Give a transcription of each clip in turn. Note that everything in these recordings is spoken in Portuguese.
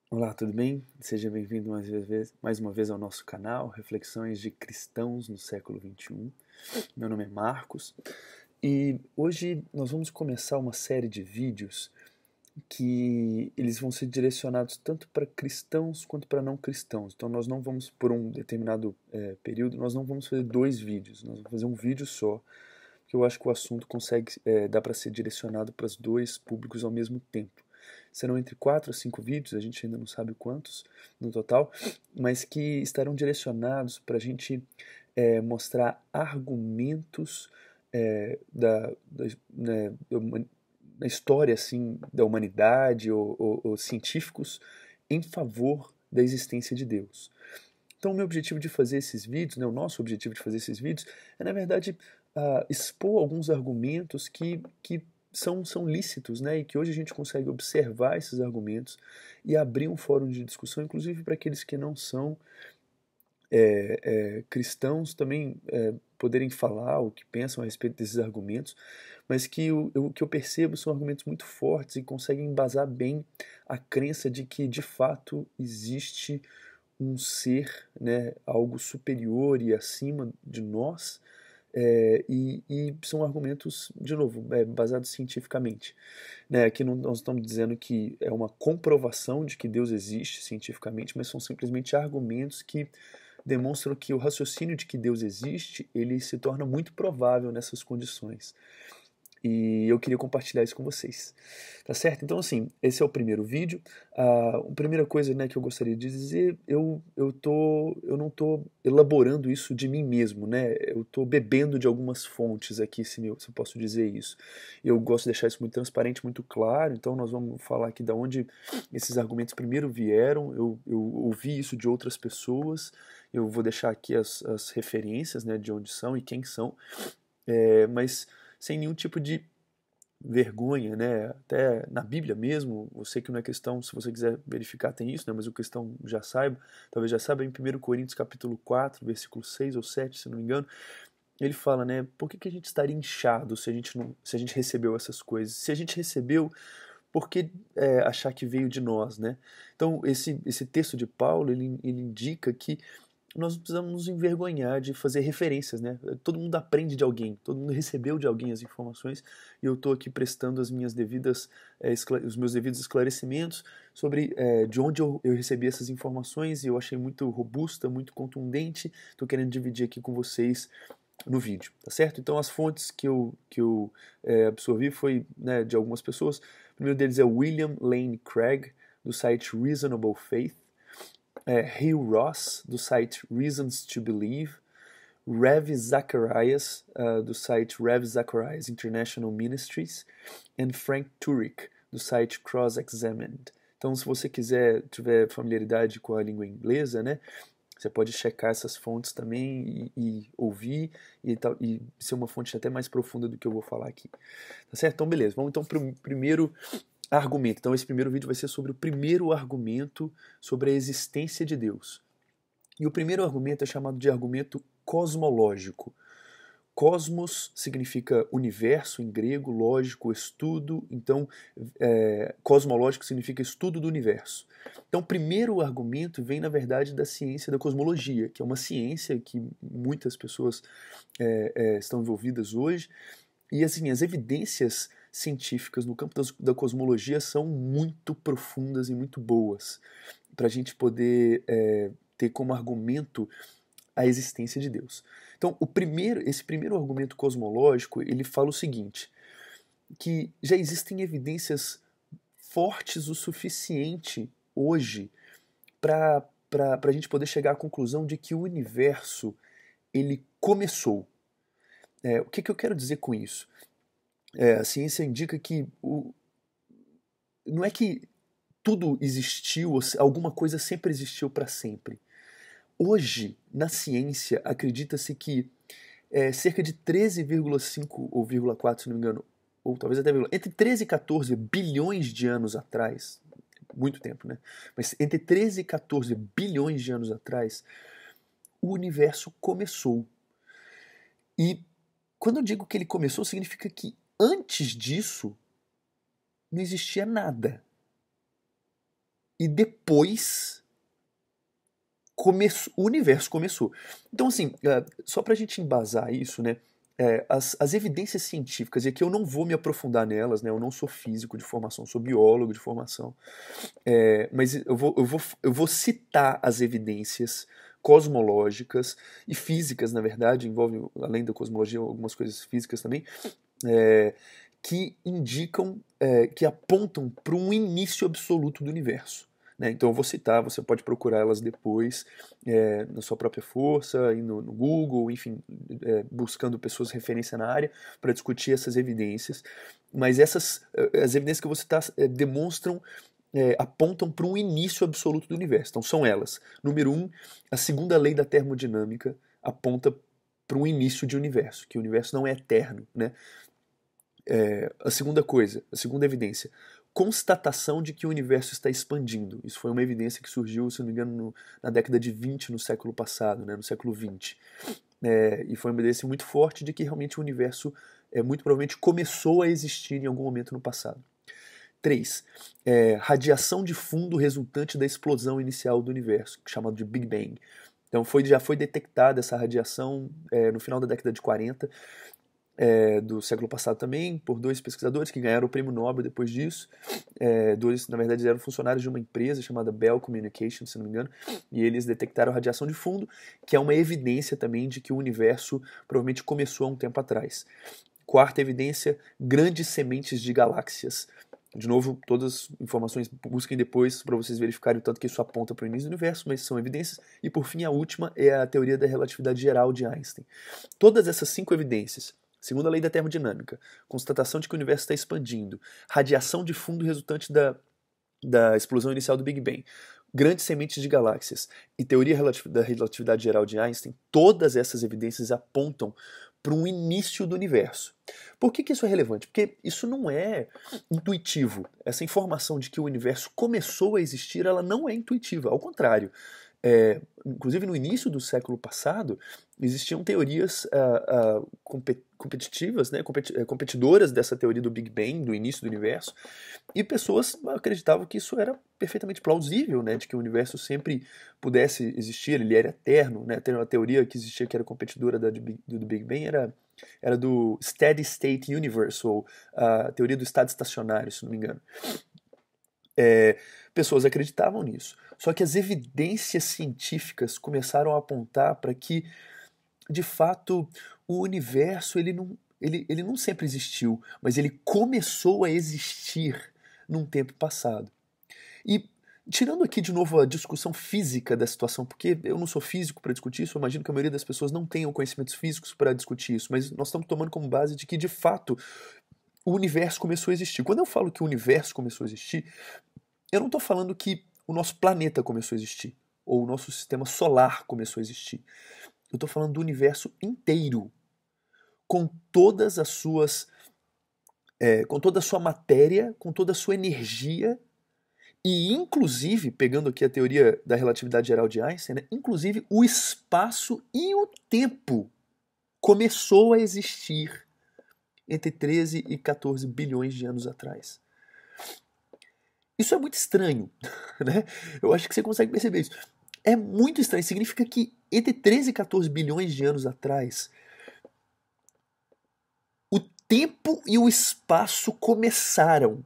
Olá, tudo bem? Seja bem-vindo mais uma vez ao nosso canal, Reflexões de Cristãos no século XXI. Meu nome é Marcos e hoje nós vamos começar uma série de vídeos que eles vão ser direcionados tanto para cristãos quanto para não cristãos. Então nós não vamos, por um determinado período, nós não vamos fazer dois vídeos, nós vamos fazer um vídeo só, porque eu acho que o assunto dá para ser direcionado para os dois públicos ao mesmo tempo. Serão entre 4 a 5 vídeos, a gente ainda não sabe quantos no total, mas que estarão direcionados para a gente mostrar argumentos da história assim, da humanidade ou científicos em favor da existência de Deus. Então, o meu objetivo de fazer esses vídeos, né, o nosso objetivo de fazer esses vídeos, é, na verdade, expor alguns argumentos que são lícitos, né, e que hoje a gente consegue observar esses argumentos e abrir um fórum de discussão, inclusive para aqueles que não são cristãos também poderem falar o que pensam a respeito desses argumentos, mas que o que eu percebo são argumentos muito fortes e conseguem embasar bem a crença de que, de fato, existe um ser, né, algo superior e acima de nós, e são argumentos, de novo, baseados cientificamente. Né? Aqui não, nós estamos dizendo que é uma comprovação de que Deus existe cientificamente, mas são simplesmente argumentos que demonstram que o raciocínio de que Deus existe, ele se torna muito provável nessas condições. E eu queria compartilhar isso com vocês. Tá certo? Então, assim, esse é o primeiro vídeo. A primeira coisa, né, que eu gostaria de dizer, eu não tô elaborando isso de mim mesmo, né? Eu tô bebendo de algumas fontes aqui, se eu posso dizer isso. Eu gosto de deixar isso muito transparente, muito claro, então nós vamos falar aqui de onde esses argumentos primeiro vieram. Eu ouvi isso de outras pessoas, eu vou deixar aqui as referências, né, de onde são e quem são, mas sem nenhum tipo de vergonha, né? Até na Bíblia mesmo, eu sei que não é questão, se você quiser verificar tem isso, né? Mas o cristão já saiba, talvez já saiba, em 1 Coríntios capítulo 4, versículo 6 ou 7, se não me engano, ele fala, né? Por que a gente estaria inchado se a gente não, se a gente recebeu essas coisas? Se a gente recebeu, por que achar que veio de nós, né? Então, esse texto de Paulo, ele indica que nós não precisamos nos envergonhar de fazer referências, né? Todo mundo aprende de alguém, todo mundo recebeu de alguém as informações e eu estou aqui prestando os meus devidos esclarecimentos sobre de onde eu recebi essas informações e eu achei muito robusta, muito contundente. Estou querendo dividir aqui com vocês no vídeo, tá certo? Então as fontes que eu absorvi foi, né, de algumas pessoas. O primeiro deles é William Lane Craig, do site Reasonable Faith. Hugh Ross, do site Reasons to Believe, Rev Zacharias, do site Rev Zacharias International Ministries, e Frank Turek, do site Cross Examined. Então, se você tiver familiaridade com a língua inglesa, né, você pode checar essas fontes também e ouvir e ser uma fonte até mais profunda do que eu vou falar aqui. Tá certo? Então, beleza. Vamos então para o primeiro argumento. Então, esse primeiro vídeo vai ser sobre o primeiro argumento sobre a existência de Deus. E o primeiro argumento é chamado de argumento cosmológico. Cosmos significa universo em grego, lógico, estudo. Então, cosmológico significa estudo do universo. Então, o primeiro argumento vem, na verdade, da ciência da cosmologia, que é uma ciência que muitas pessoas estão envolvidas hoje. E assim, as evidências científicas no campo da cosmologia são muito profundas e muito boas para a gente poder ter como argumento a existência de Deus. Então, esse primeiro argumento cosmológico, ele fala o seguinte, que já existem evidências fortes o suficiente hoje para a gente poder chegar à conclusão de que o universo ele começou. O que eu quero dizer com isso? A ciência indica que não é que tudo existiu, alguma coisa sempre existiu para sempre. Hoje, na ciência, acredita-se que cerca de 13,5 ou 0,4, se não me engano, ou talvez até entre 13 e 14 bilhões de anos atrás, muito tempo, né? Mas entre 13 e 14 bilhões de anos atrás, o universo começou. E quando eu digo que ele começou, significa que antes disso não existia nada. e depois o universo começou. Então, assim, só pra gente embasar isso, né? As evidências científicas, e aqui eu não vou me aprofundar nelas, né? Eu não sou físico de formação, sou biólogo de formação, mas eu vou citar as evidências cosmológicas e físicas, na verdade, envolve, além da cosmologia, algumas coisas físicas também, que indicam, que apontam para um início absoluto do universo. Né? Então eu vou citar, você pode procurar elas depois na sua própria força, no Google, enfim, buscando pessoas de referência na área para discutir essas evidências. Mas as evidências que eu vou citar demonstram, apontam para um início absoluto do universo. Então são elas. Número 1, a segunda lei da termodinâmica aponta para um início de universo, que o universo não é eterno, né? A segunda evidência, constatação de que o universo está expandindo. Isso foi uma evidência que surgiu, se não me engano, na década de 20, no século passado, né, no século 20. E foi uma evidência muito forte de que realmente o universo muito provavelmente começou a existir em algum momento no passado. 3. Radiação de fundo resultante da explosão inicial do universo, chamado de Big Bang. Então já foi detectada essa radiação no final da década de 40, do século passado também, por 2 pesquisadores que ganharam o prêmio Nobel depois disso. Na verdade, eram funcionários de uma empresa chamada Bell Communications, se não me engano, e eles detectaram radiação de fundo, que é uma evidência também de que o universo provavelmente começou há um tempo atrás. 4ª evidência, grandes sementes de galáxias. De novo, todas as informações busquem depois para vocês verificarem o tanto que isso aponta para o início do universo, mas são evidências. E por fim, a última é a teoria da relatividade geral de Einstein. Todas essas 5 evidências, segunda lei da termodinâmica, constatação de que o universo está expandindo, radiação de fundo resultante da explosão inicial do Big Bang, grandes sementes de galáxias e teoria da relatividade geral de Einstein, todas essas evidências apontam para um início do universo. Por que isso é relevante? Porque isso não é intuitivo. Essa informação de que o universo começou a existir, ela não é intuitiva. Ao contrário, inclusive no início do século passado, existiam teorias competitivas, né, competidoras dessa teoria do Big Bang, do início do universo, e pessoas acreditavam que isso era perfeitamente plausível, né, de que o universo sempre pudesse existir, ele era eterno. Né, tem uma teoria que existia que era competidora do Big Bang, era do Steady State Universe, ou a teoria do estado estacionário, se não me engano. Pessoas acreditavam nisso. Só que as evidências científicas começaram a apontar para que, de fato, o universo ele não sempre existiu, mas ele começou a existir num tempo passado. E tirando aqui de novo a discussão física da situação, porque eu não sou físico para discutir isso, eu imagino que a maioria das pessoas não tenham conhecimentos físicos para discutir isso, mas nós estamos tomando como base de que, de fato, o universo começou a existir. Quando eu falo que o universo começou a existir, eu não estou falando que o nosso planeta começou a existir, ou o nosso sistema solar começou a existir. Eu estou falando do universo inteiro, com todas as suas, com toda a sua matéria, com toda a sua energia, e inclusive, pegando aqui a teoria da relatividade geral de Einstein, né, inclusive o espaço e o tempo começou a existir entre 13 e 14 bilhões de anos atrás. Isso é muito estranho, né? Eu acho que você consegue perceber isso. É muito estranho. Significa que entre 13 e 14 bilhões de anos atrás, o tempo e o espaço começaram.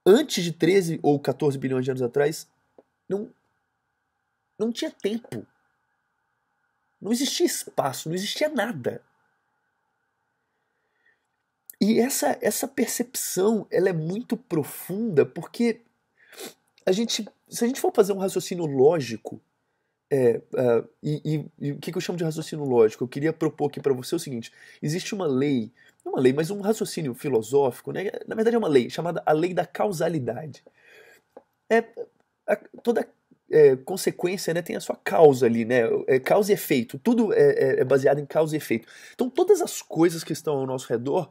Antes de 13 ou 14 bilhões de anos atrás, não tinha tempo. Não existia espaço, não existia nada. E essa percepção, ela é muito profunda, porque se a gente for fazer um raciocínio lógico, e o que eu chamo de raciocínio lógico? Eu queria propor aqui para você o seguinte: existe uma lei, não uma lei, mas um raciocínio filosófico, né? Na verdade é uma lei, chamada a lei da causalidade. Toda consequência, né, tem a sua causa ali, né? Causa e efeito, tudo é baseado em causa e efeito. Então todas as coisas que estão ao nosso redor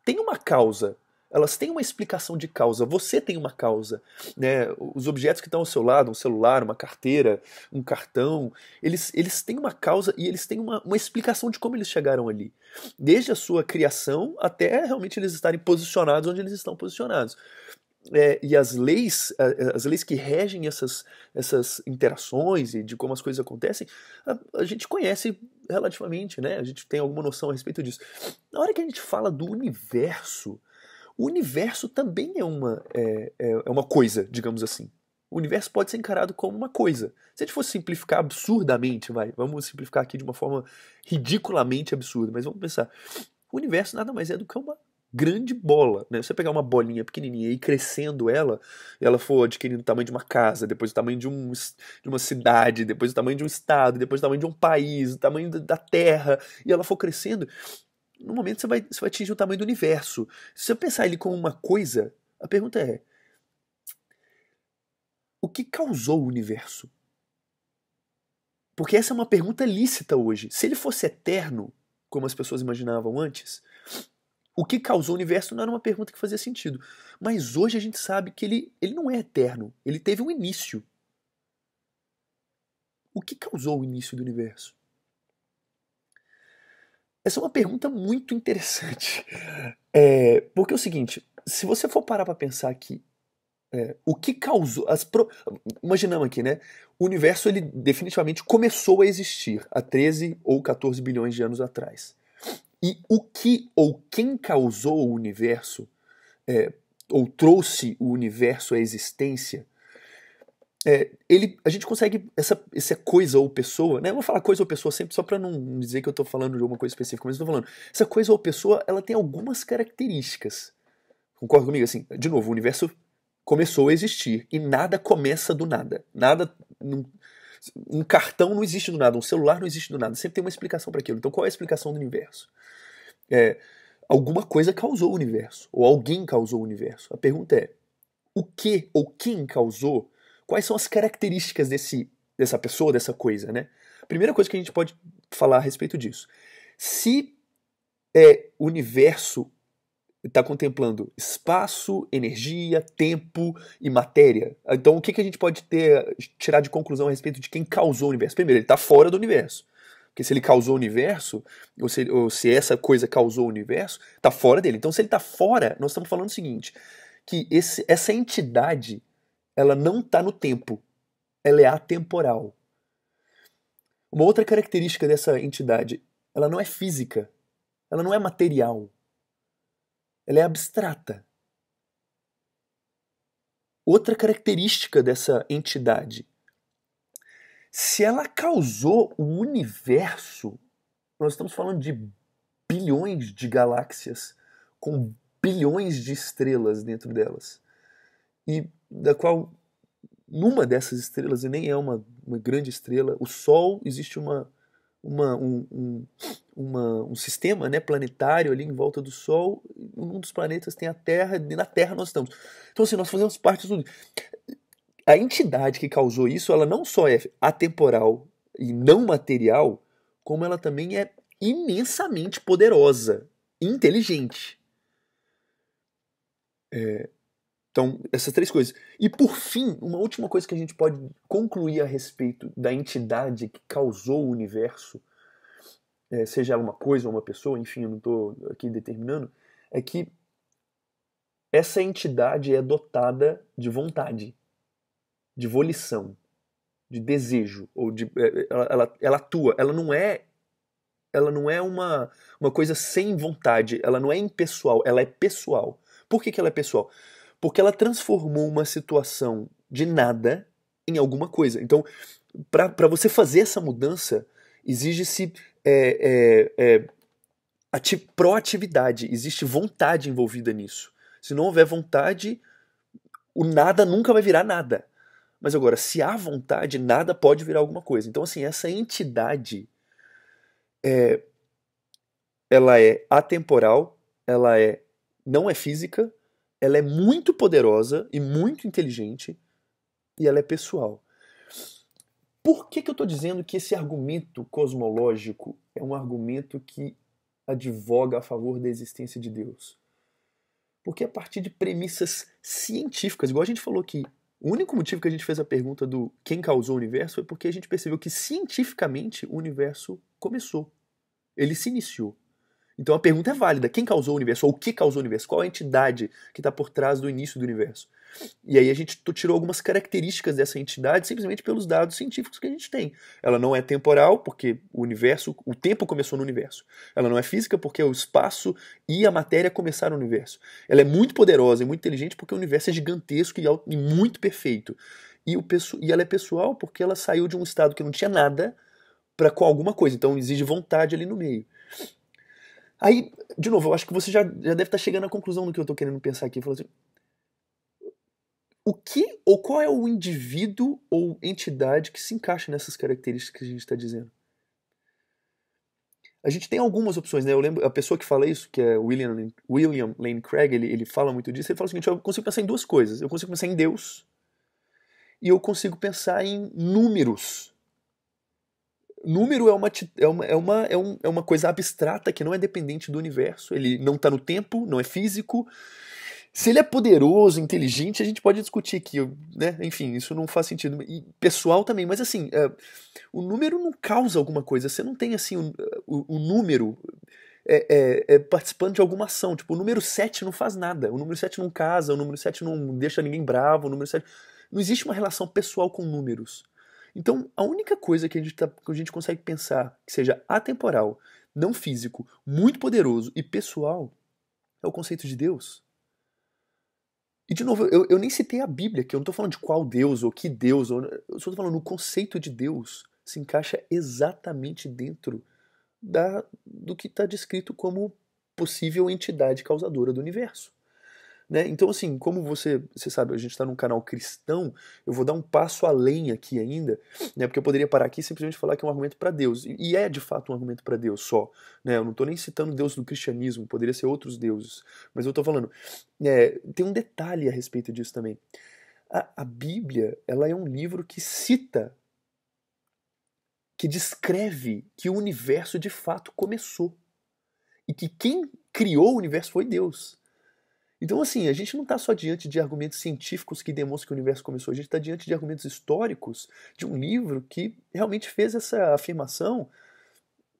têm uma causa. Elas têm uma explicação de causa. Você tem uma causa, né? Os objetos que estão ao seu lado, um celular, uma carteira, um cartão, eles têm uma causa e eles têm uma explicação de como eles chegaram ali. Desde a sua criação até realmente eles estarem posicionados onde eles estão posicionados. e as leis que regem essas interações e de como as coisas acontecem, a gente conhece relativamente, né? A gente tem alguma noção a respeito disso. Na hora que a gente fala do universo, o universo também é uma coisa, digamos assim. O universo pode ser encarado como uma coisa. Se a gente fosse simplificar absurdamente, vamos simplificar aqui de uma forma ridiculamente absurda, mas vamos pensar. O universo nada mais é do que uma grande bola, né? Você pegar uma bolinha pequenininha e ir crescendo ela, e ela for adquirindo o tamanho de uma casa, depois o tamanho de uma cidade, depois o tamanho de um estado, depois o tamanho de um país, o tamanho da terra, e ela for crescendo, no momento você vai atingir o tamanho do universo. Se você pensar ele como uma coisa, a pergunta é: o que causou o universo? Porque essa é uma pergunta lícita hoje. Se ele fosse eterno, como as pessoas imaginavam antes, o que causou o universo não era uma pergunta que fazia sentido. Mas hoje a gente sabe que ele não é eterno. Ele teve um início. O que causou o início do universo? Essa é uma pergunta muito interessante. Porque é o seguinte, se você for parar para pensar aqui, o que causou... Imaginamos aqui, né? O universo, ele definitivamente começou a existir há 13 ou 14 bilhões de anos atrás. E o que ou quem causou o universo, ou trouxe o universo à existência, a gente consegue, essa coisa ou pessoa, né? Eu vou falar coisa ou pessoa sempre só para não dizer que eu estou falando de alguma coisa específica, mas eu estou falando, essa coisa ou pessoa, ela tem algumas características. Concorda comigo? Assim, de novo, o universo começou a existir e nada começa do nada. Um cartão não existe do nada, um celular não existe do nada. Sempre tem uma explicação para aquilo. Então, qual é a explicação do universo? Alguma coisa causou o universo, ou alguém causou o universo. A pergunta é: o que ou quem causou? Quais são as características dessa pessoa, dessa coisa, né? Primeira coisa que a gente pode falar a respeito disso. Se o universo está contemplando espaço, energia, tempo e matéria, então o que a gente pode tirar de conclusão a respeito de quem causou o universo? Primeiro, ele está fora do universo. Porque se ele causou o universo, ou se essa coisa causou o universo, está fora dele. Então, se ele está fora, nós estamos falando o seguinte, que essa entidade, ela não está no tempo, ela é atemporal. Uma outra característica dessa entidade, ela não é física, ela não é material, ela é abstrata. Outra característica dessa entidade, se ela causou o universo, nós estamos falando de bilhões de galáxias com bilhões de estrelas dentro delas. E da qual numa dessas estrelas, e nem é uma grande estrela, o Sol, existe um sistema, né, planetário ali em volta do Sol, um dos planetas tem a Terra, e na Terra nós estamos. Então assim, nós fazemos parte de tudo. A entidade que causou isso, ela não só é atemporal e não material, como ela também é imensamente poderosa e inteligente. Então, essas três coisas. E por fim, uma última coisa que a gente pode concluir a respeito da entidade que causou o universo, seja ela uma coisa ou uma pessoa, enfim, eu não estou aqui determinando, é que essa entidade é dotada de vontade, de volição, de desejo, ou ela atua, ela não é uma coisa sem vontade, ela não é impessoal, ela é pessoal. Por que ela é pessoal? Porque ela transformou uma situação de nada em alguma coisa. Então, para você fazer essa mudança, exige-se proatividade, existe vontade envolvida nisso. Se não houver vontade, o nada nunca vai virar nada. Mas agora, se há vontade, nada pode virar alguma coisa. Então, assim, essa entidade, ela é atemporal, ela não é física, ela é muito poderosa e muito inteligente, e ela é pessoal. Por que eu estou dizendo que esse argumento cosmológico é um argumento que advoga a favor da existência de Deus? Porque a partir de premissas científicas, igual a gente falou aqui, o único motivo que a gente fez a pergunta do quem causou o universo foi porque a gente percebeu que cientificamente o universo começou. Ele se iniciou. Então a pergunta é válida. Quem causou o universo? Ou o que causou o universo? Qual a entidade que está por trás do início do universo? E aí a gente tirou algumas características dessa entidade simplesmente pelos dados científicos que a gente tem. Ela não é temporal, porque o tempo começou no universo. Ela não é física, porque o espaço e a matéria começaram no universo. Ela é muito poderosa e muito inteligente, porque o universo é gigantesco e muito perfeito. E ela é pessoal, porque ela saiu de um estado que não tinha nada para com alguma coisa. Então exige vontade ali no meio. Aí, de novo, eu acho que você já deve estar chegando à conclusão do que eu estou querendo pensar aqui. Falando assim, o que ou qual é o indivíduo ou entidade que se encaixa nessas características que a gente está dizendo? A gente tem algumas opções, né? Eu lembro, a pessoa que fala isso, que é William Lane Craig, ele fala muito disso. Ele fala o seguinte: eu consigo pensar em duas coisas. Eu consigo pensar em Deus e eu consigo pensar em números. Número é uma coisa abstrata que não é dependente do universo. Ele não está no tempo, não é físico. Se ele é poderoso, inteligente, a gente pode discutir aqui, né? Enfim, isso não faz sentido. E pessoal também, mas assim, o número não causa alguma coisa. Você não tem assim o número participando de alguma ação. Tipo, o número 7 não faz nada. O número 7 não casa, o número 7 não deixa ninguém bravo, o número 7. Não existe uma relação pessoal com números. Então, a única coisa que a gente consegue pensar que seja atemporal, não físico, muito poderoso e pessoal é o conceito de Deus. E, de novo, eu nem citei a Bíblia, que eu não estou falando de qual Deus ou que Deus, eu só estou falando o conceito de Deus se encaixa exatamente dentro do que está descrito como possível entidade causadora do universo. Né? Então, assim, como você sabe, a gente está num canal cristão, eu vou dar um passo além aqui ainda, né? Porque eu poderia parar aqui e simplesmente falar que é um argumento para Deus. E é, de fato, um argumento para Deus só. Né? Eu não estou nem citando Deus do cristianismo, poderia ser outros deuses. Mas eu estou falando, tem um detalhe a respeito disso também. A Bíblia, ela é um livro que cita, que descreve que o universo de fato começou. E que quem criou o universo foi Deus. Então, assim, a gente não está só diante de argumentos científicos que demonstram que o universo começou, a gente está diante de argumentos históricos de um livro que realmente fez essa afirmação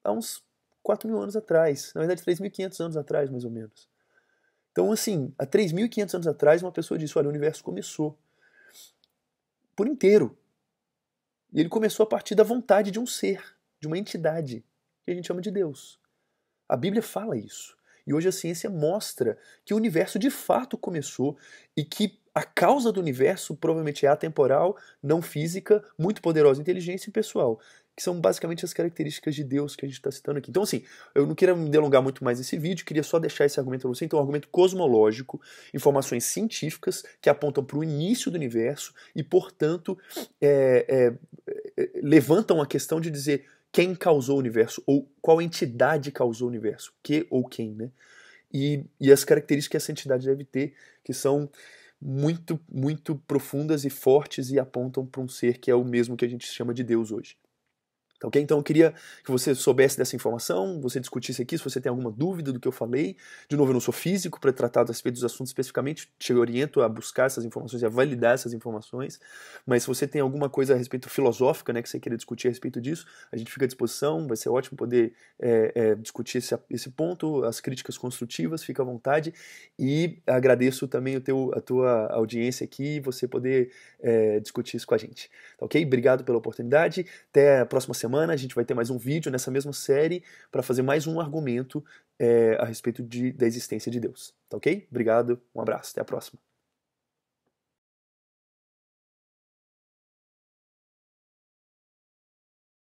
há uns 4.000 anos atrás, na verdade 3.500 anos atrás, mais ou menos. Então, assim, há 3.500 anos atrás, uma pessoa disse, olha, o universo começou por inteiro. E ele começou a partir da vontade de um ser, de uma entidade, que a gente chama de Deus. A Bíblia fala isso. E hoje a ciência mostra que o universo de fato começou e que a causa do universo provavelmente é atemporal, não física, muito poderosa, inteligência e pessoal, que são basicamente as características de Deus que a gente está citando aqui. Então, assim, eu não queria me delongar muito mais nesse vídeo, queria só deixar esse argumento para você. Então, um argumento cosmológico, informações científicas que apontam para o início do universo e, portanto, levantam a questão de dizer quem causou o universo, ou qual entidade causou o universo, que ou quem, né? E as características que essa entidade deve ter, que são muito, muito profundas e fortes e apontam para um ser que é o mesmo que a gente chama de Deus hoje. Tá, ok? Então eu queria que você soubesse dessa informação, você discutisse aqui, se você tem alguma dúvida do que eu falei. De novo, eu não sou físico para tratar a respeito dos assuntos especificamente, te oriento a buscar essas informações e a validar essas informações, mas se você tem alguma coisa a respeito filosófica, né, que você queira discutir a respeito disso, a gente fica à disposição, vai ser ótimo poder discutir esse ponto, as críticas construtivas, fica à vontade, e agradeço também a tua audiência aqui, você poder discutir isso com a gente. Tá, ok? Obrigado pela oportunidade, até a próxima semana. A gente vai ter mais um vídeo nessa mesma série para fazer mais um argumento a respeito da existência de Deus. Tá ok? Obrigado, um abraço, até a próxima.